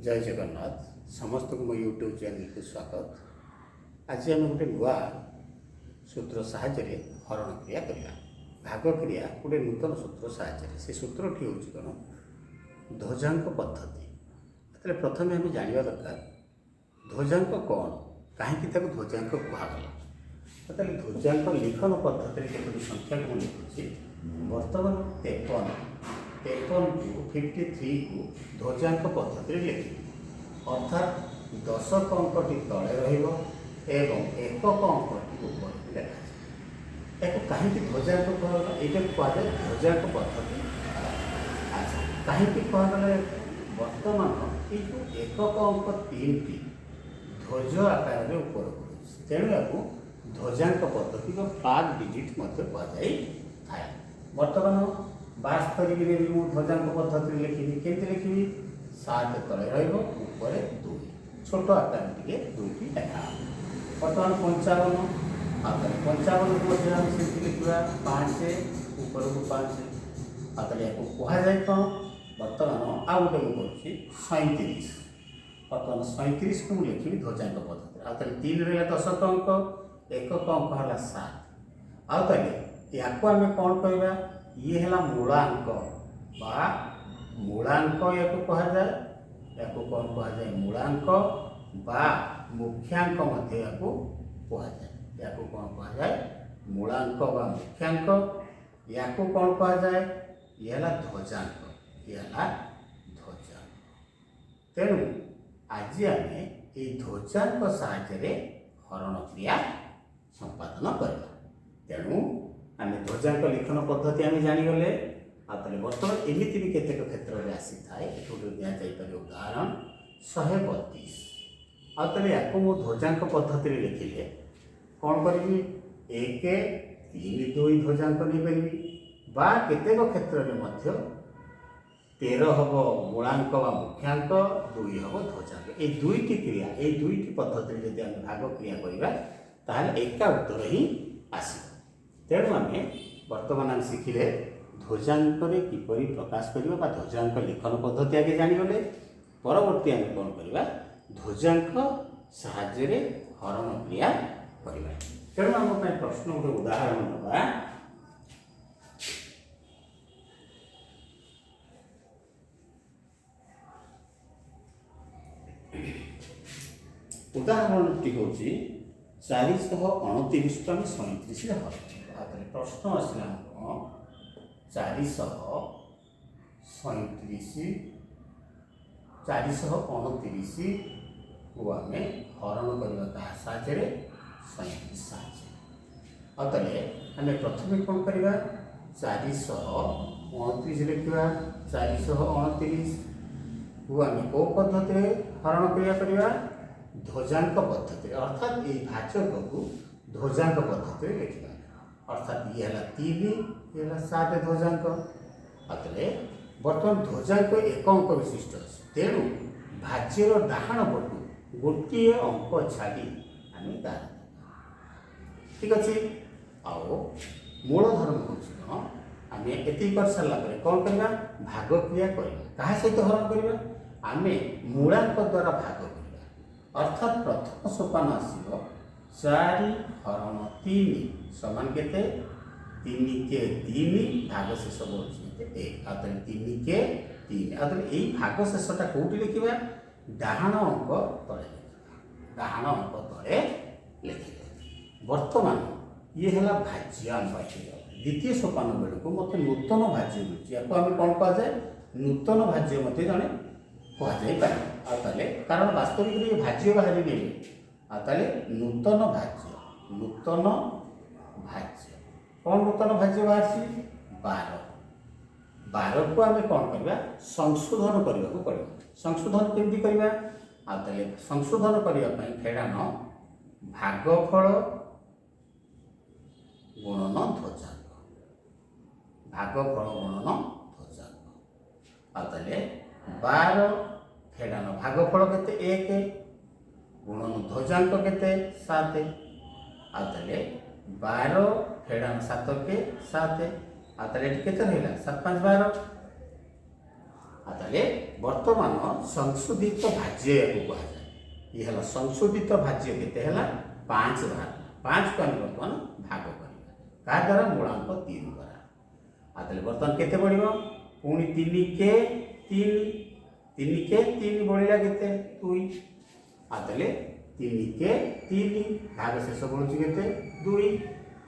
जय जगन्नाथ समस्त को मो यूट्यूब चैनल को स्वागत। आज आम गोटे नुआ सूत्र साहाय्य हरण क्रिया करवा भाग क्रिया गोटे नूतन सूत्र साहाय्य से सूत्रटी हूँ कौन ध्वजांक पद्धति। प्रथम आम जाना दरकार ध्वजांक कौन कहीं ध्वजांक कहगला। ध्वजांक लिखन पद्धति जो संख्या को लिखुची बर्तमान 53 को 53 को ध्वजांक पद्धति लिखी अर्थात 10 अंकटी तले रहिबो एवं 1 अंकटी ऊपर लिखा या कहीं ध्वजांक कहगला ये कहुए ध्वजांक पद्धति। अच्छा कहीं कहगला बर्तमान ये जो 1 अंक 3 टी ध्वज आकार में ऊपर पड़े तेणु या ध्वजांक पद्धति को 5 डिजिट कहुए। बर्तमान 72 ध्वजांक पद्धति लिखी केमती लिखी 7 तले ऊपर 2 छोट आकार टे 2 लिखा। बर्तमान 55 आगे 55 को लिखा 5 ऊपर को 5 आगे या कहुए कौन बर्तमान आउ गोटे कर 37 बर्तमान 37 को मुझे लिखी ध्वजांक पद्धति आगे 3 रहा 10 अंक 1 अंक है 7 आगे या आम कौन कहवा ये है मूलांक बा मूलांक या कहुए या कौन कहुए मूलांक बा मुख्यांक कहुए या कौन कहुए मूलांक बा मुख्यांक या कौन कहुए ये है ध्वजांक ये है ध्वजांक। तेणु आज आम ये ध्वजांक साहाय्य हरण क्रिया संपादन करवा। तेणु आम ध्वजांक लिखन पद्धति आम जानीगले आगे बर्तमान एमती भी केतेक क्षेत्र में आसी थाए गोटे दिजापर उदाहरण 132 आगे या ध्वजांक पद्धति लिखिले कौन करी 1 3 2 ध्वजांक नहीं पारि बा केतेक क्षेत्र में 13 हम मूलांक व मुख्यांक 2 हम ध्वजांक ये दुईटी क्रिया ये दुईटी पद्धति जब आम भाग क्रिया करवा ताहले एका उत्तर ही आस। तेणु आम बर्तमान आम शिखिले ध्वजांक किपरि प्रकाश करवा ध्वजांक लिखन पद्धति आगे जानीगले परवर्ती आम कौन करवा ध्वजांक साहाय्य हरण क्रिया करवा। तेणु आम प्रश्न गोटे उदाहरण नवा उदाहरणटी हूँ 429 को आम 37 हर प्रश्न आसला 429 को आम हरण करवा क्या साहाय्य 37 साहाय्य आगे आम प्रथम कौन करवा 429 लिखा 429 को आम कौ पद्धति हरण क्रिया करवा ध्वजांक पद्धति अर्थात ये भाजक को ध्वजांक पद्धति लिखा अर्थात ये है 3 ये है 7 ध्वजांक आगे बर्तमान ध्वजांक 1 अंक विशिष्ट अच्छे तेणु भाज्यर डाहाण पटू गोटे अंक छाड़ी आम दान ठीक अच्छे आओ मूल धर्म हूँ आम ये कर सारा कौन करवा भाग क्रिया क्या सहित हरण करवा आम मूलांक द्वारा भाग करवा अर्थात प्रथम सोपान आसो 4 हरण 3 समान के 3 के 3 भाग शेष बोलते 1 आगे 3 के 3 आगे यही भाग शेषटा कौटी लिखा डाहाण अंक तले डाहाण अंक तले लिखिले। बर्तमान ये है भाज्य आम द्वितीय सोपान बेलू मत नूतन भाज्य मिलूँ या कौन कहुए नूतन भाज्य मत जड़े कहुपर आगे कारण वास्तविक ये भाज्य बाहरी नहीं नूतन भाज्य कौन नूतन भाज्य बाहर 12 को आम कौन करवा संशोधन करने को पड़े संशोधन केमती करवा आगे संशोधन करने फेड़ान भागफल गुणन ध्वजांक भागफल गुणन ध्वजांक आगे 12 फेड़ान भागफल के 1 गुणन ध्वजांक के 7 आगे 12 फेड़ान 7 के 7 आगे के 7 5 12 आगे ताले वर्तमान संशोधित भाज्य या कहुए ये है संशोधित भाज्य केते है 5 भाग 5 को आम बर्तमान भाग करवा क्या द्वारा मूलांक 3 द्वारा आते बर्तमान केते बढ़िबो पुणी 3 के 3 बढ़िला केते 2 आते 3 के 3 भाग शेष बढ़ुची केते 2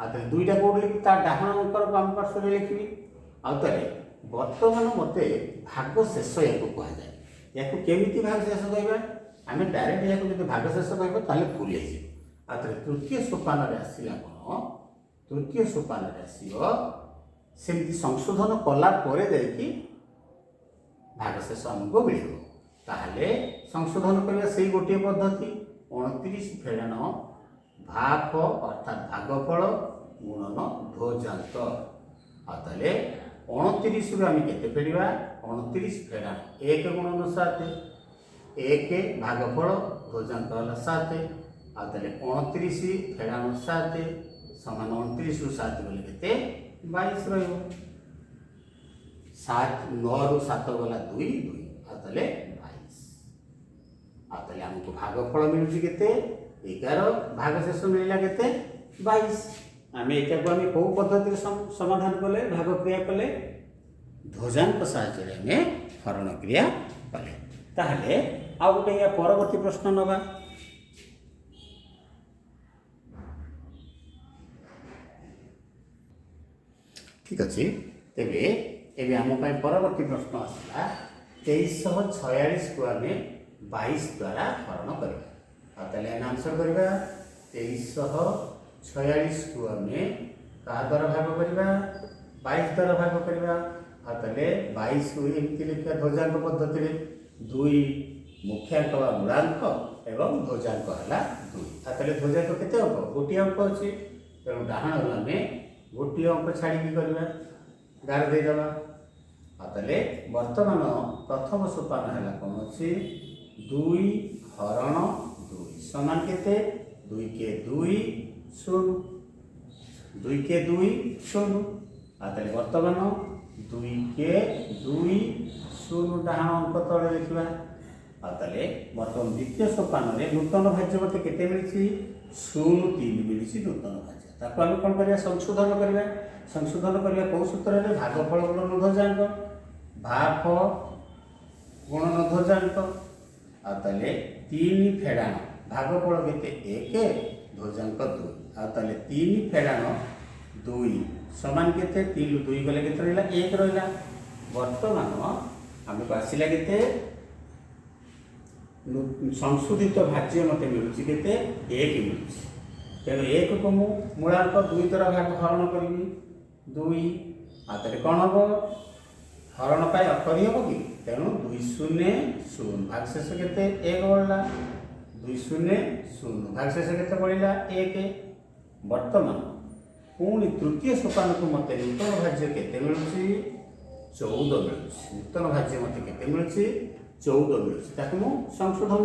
आते 2टा कोड लिखि ता डाहण अंकर बाम पार्श्व लिखिबी आते वर्तमान मते भाग शेष याको कहा जाए याको केमिति भाग शेष कहबा आमे डायरेक्ट याको जदि भाग शेष कहबा ताले भूल हे जे आते तृतीय सोपान रे आसीला कोन तृतीय सोपान रे आसीबो सेमति संशोधन कला परे जाय कि भाग शेष हमको मिलिबो ताहले संशोधन करबा सेही गोटे पद्धति 29 फेड़न भाग अर्थात भागफल गुणन ध्वजांक आते 29 रु आम के फेड़ा 29 फेड़ा 1 गुणन 7 1 भागफल ध्वजांक है 7 आते 29 फेड़ाण 7 समान 29 रु 7 बोले के 22 रहा 7 9 रु 7 गला 2 2 आते 22 आते आमको भागफल मिलूँ के 11 भाग शेष मिलला के 22 आम यहाँ को आम कौ पद्धति समाधान कले भाग क्रिया कले ध्वजांक साहाय्य आम हरण क्रिया कले ताहले आ गोटे या परवर्ती प्रश्न नवा ठीक अच्छे तेरे एवं आम परवर्ती प्रश्न आसला 2346 को आम 22 द्वारा हरण करवा आंसर करवा 2346 को आम क्या द्वारा भाग करवा 22 द्वारा भाग करवा आते 22 को एमती लिखा ध्वजांक पद्धति 2 मुख्यांक व मूलांक एवं ध्वजांक है 2 आते ध्वजांक केते अंक गोटे अंक अच्छे तेणु डाहण आम गोटे अंक छाड़ी करवा गार देदेवा आते वर्तमान प्रथम सोपान है कौन अच्छी 2 हरण 2 समान केते 2 के 2 0 2 के 2 0 आते वर्तमान 2 के 2 0 डाहण अंक तले लिखा आते बर्तमान द्वितीय सोपान में नूतन भाज्य मत के मिली 0 3 मिली नूतन भाज्य ताको आम कौन कर संशोधन करवा संशोधन करवा कौ सूत्र में भागफल गुणन ध्वजांक भाग गुणन ध्वजांक आते 3 फेड़ाण भागफल के 1 ध्वजांक 2 आते 3 फेड़ाण 2 समान के 3 2 गले के रहा 1 रहा वर्तमान आमको आसला के संशोधित भाज्य मत मिलूँ के 1 मिलूँ तेणु 1 को मु मूलांक 2 द्वारा भाग हरण करी 2 आते कौन हम हरण पाई अखरी हम कि तेणु 2 0 0 भाग शेष के 1 बढ़ला 2 0 0 भाग शेष के बढ़ला 1 वर्तमान पुणी तृतीय सोपान को मत नूतन भाज्य के मिलूँ 14 मिलूँ नूतन भाज्य मत के मिलूँ 14 मिलूँ संशोधन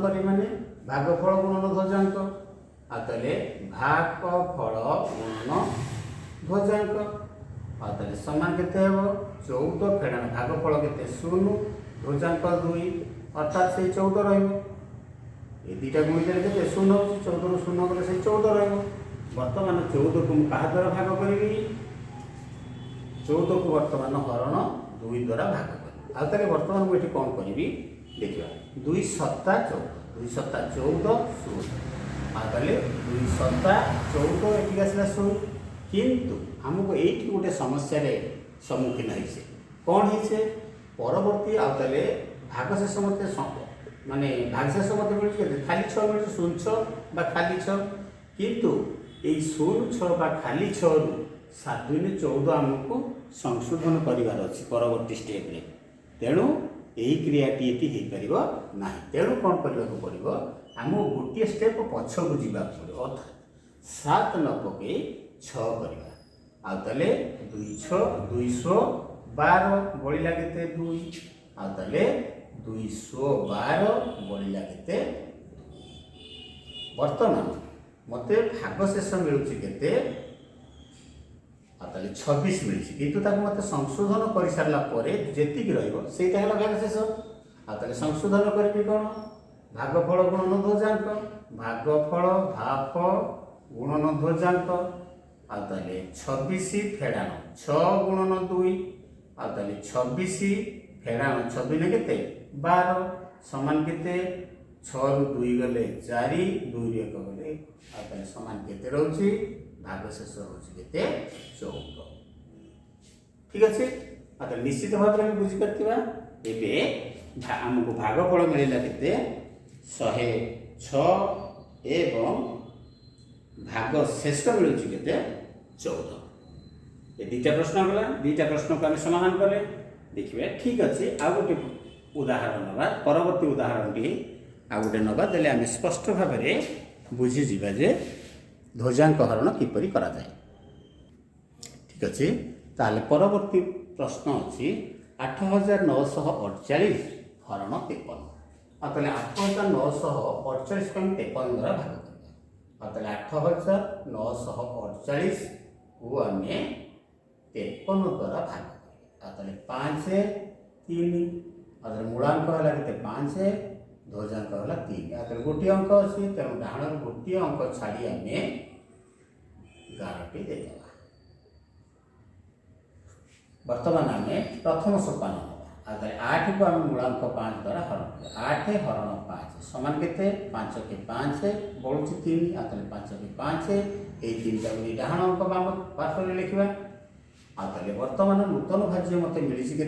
करी माने भागफल गुणन ध्वजांक आते भागफल गुणन ध्वजांक आते समान के 14 फेड़ाण भागफल के 0 ध्वजांक 2 अर्थात से 14 रे दुटा गुणित के 0 हो 14 रु 0 गले से 14 वर्तमान 14 को क्या द्वारा भाग करी 14 को वर्तमान हरण 2 द्वारा भाग करी आते वर्तमान मुझे कौन करी देखा 2 सत्ता 14 2 सत्ता 14 16 आते 2 सत्ता 14 एटी आसला 16 किंतु आमको ये गोटे समस्या सम्मुखीन होइसे कौन होइसे परवर्ती आउतले भाग शेष मत माने भाग शेष मत मिलुचे खाली 6 मिलुचे 0 6 बा खाली 6 किंतु एई 0 6 बा खाली 6 रु 7 2 14 आमको संशोधन करिवार अछि परवर्ती स्टेप रे तेणु यही क्रियाटी ये हो पार ना तेणु कौन करने को पड़ो आम गोटे स्टेप पछक जावाक पड़ो अर्थात 7 न पकई 6 करवा आते 212 बढ़ला के 2 आते 212 बढ़ला के वर्तमान मत भाग शेष मिलूँ के ताले 26 मिली किंतु ताको मते संशोधन कर सारला परे जेतिक रहइबो सेटा हला भागशेष ताले संशोधन करबी कोन भागफल गुणन ध्वजांक भागफल भाफ गुणन ध्वजांक ताले 26 फेडाण 6 गुणन 2 ताले 26 फेडाण 26 ने केते 12 समान केते 6 रु 2 गले 4 2 रे 1 गले ताले समान केते रहउची भागशेष रहउची केते 14 ठीक अछि ताले निश्चित भाव में बुझी करथिबा एबे हमको भागफल मिलिला केते 106 एवं भाग शेष मिलुची केते 14 ये दुटा प्रश्न गला दुटा प्रश्न को आम समाधान कले देखिए ठीक अच्छे आ गोटे उदाहरण नवा परवर्ती उदाहरण टी आ गोटे नवा देले आम स्पष्ट भाव में बुझीजा जे ध्वजांक हरण किपरि करा जाए ठीक अच्छे ताले परवर्ती प्रश्न अच्छी 8948 हरण 53 ताले 8948 को 53 द्वारा भाग करवा ताले 8948 को आम 53 द्वारा भाग करवा 5 3 मूलांक है 5 ध्वजांक है 3 गोटे अंक अच्छी तेणु डाण गोटे अंक छाड़ी आम 11टी देदेवा बर्तमान आम प्रथम सोपान 8 को आम मूलांक 5 द्वारा हरण 8 हरण 5 समान के 5 के 5 बढ़ुची 3 5 के 5 ये 3टा डाण अंक बाम पार्श्व लिखा आते बर्तमान नूतन भाज्य मत मिली के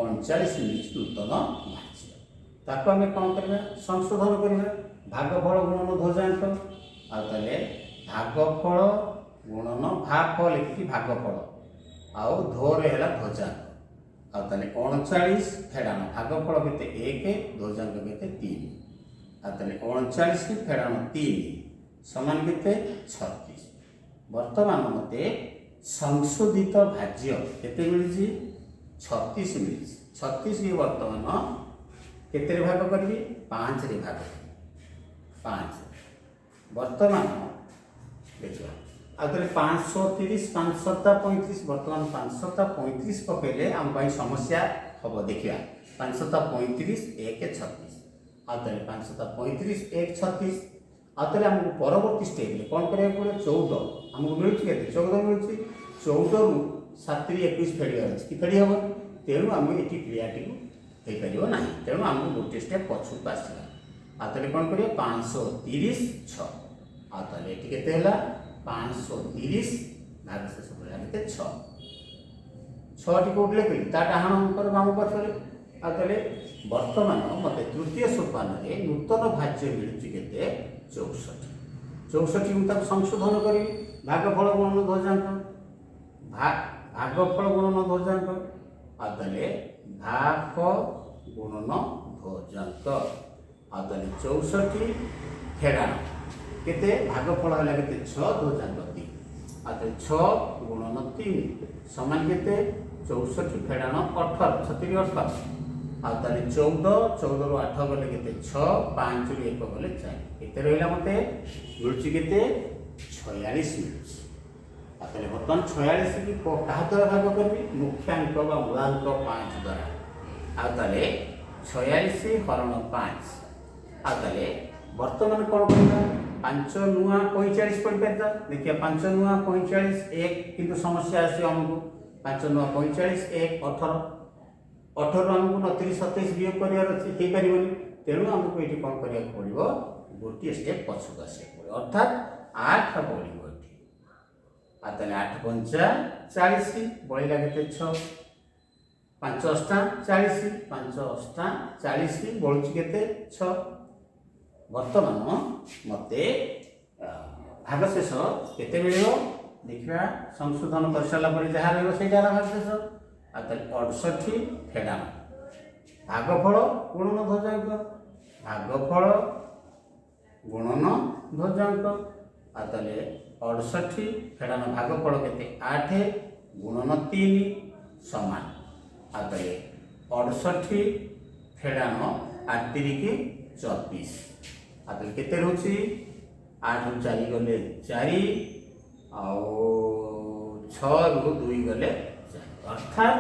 39 मिली नूतन भाज्य ताको आम कौन करवा संशोधन करवा भागफल गुणन ध्वजांक आते भागफल गुणन भाफ लिखी भागफल आउ धोरे है ध्वजांक आते 39 फेडाण भागफल के 1 ध्वजांक के 3 आते 39 फेडाण 3 समान के 36 वर्तमान मते संशोधित भाज्य केते मिली 36 मिली 36 की वर्तमान केते भाग करी 5 रे भाग 5 वर्तमान देखिए आगे 530 535 वर्तमान 535 पकड़े आम समस्या हम देखा 535 1 36 आगे 535 1 36 आगे आमको परवर्ती स्टेप कौन करा पड़े 14 आमको मिलूँ के 14 मिलूँ 14 रु 7 21 फेड़ कि फेड़ी हम तेणु आम ये क्रियाटी हो पार ना तेणु आमको गोटे स्टेप पछुक आसला आगे कौन कर 530 6 आगे ये के 530 भाग शेष के 6 6टी कौट लिखी डाण अंकर बाम पार्श्व आगे वर्तमान मत तृतीय सोपान में नूतन भाज्य मिलूँ के 64 मुझे संशोधन करी भागफल गुणन ध्वजांक भागफल गुणन ध्वजांक आदले भाफ गुणन ध्वजांक आदले 64 फेडाण केते भागफल है के 6 ध्वजांक 3 आदले 6 गुणन 3 समान के 64 फेडाण 18 36 18 आदले 14 रु 8 गले के 6 5 रु 1 गले 4 केते रहिला मते मिलुची के 46 मिलुची आते बर्तमान 46 की क्या द्वारा भाग करी मुख्यांक मूलांक 5 द्वारा आते 46 हरण 5 आते बर्तमान कौन करना 5 नुआ 45 पढ़ पार देखिए 5 नुआ 45 1 किंतु समस्या आसी आमको 5 नुआ 45 1 18 18 आमको 29 27 वियोग करार अच्छी हो पार तेणु आमको ये कौन करा पड़ो गोटे स्टेप पछुक आसा पड़े अर्थात 8 बढ़ आते 8 पंचा 40 बढ़ला के 6 5 अष्टा 40 5 अष्टा 40 बढ़ुची के 6 वर्तमान मते भागशेष केते मिलियो देखिबा संशोधन कर सारा पर जहाँ रही से भागशेष आते 68 फेडाण भागफल गुणन ध्वजांक भागफल गुणन ध्वजांक आते 68 फेडाण भागफल के 8 गुणन 3 समान आते 68 फेडाण 8 की 24 आते केते रोची 8 रु 4 गले 4 आउ 6 ରୁ 2 ଗଲେ 4 अर्थात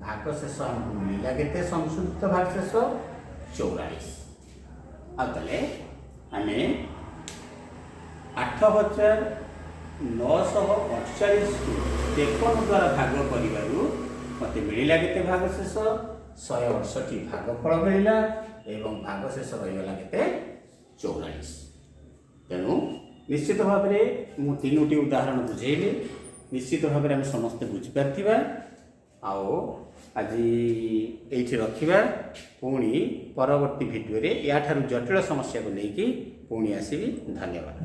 भाग शेष हमको मिलला केते संशोधित भाग शेष 44 आतले आमे 8948 को 53 द्वारा भाग करिबारु मते मिलला केते भाग शेष 168 भागफल मिलला एवं भाग शेष रहिगला केते 44 तेणु निश्चित भाव में मु 3टी उदाहरण बुझेली निश्चित भाव में आम समस्ते बुझीपार आओ आज ये रखा पुणी परवर्ती भिडियो या जटिल समस्या को लेकिन पुणी आसबि धन्यवाद।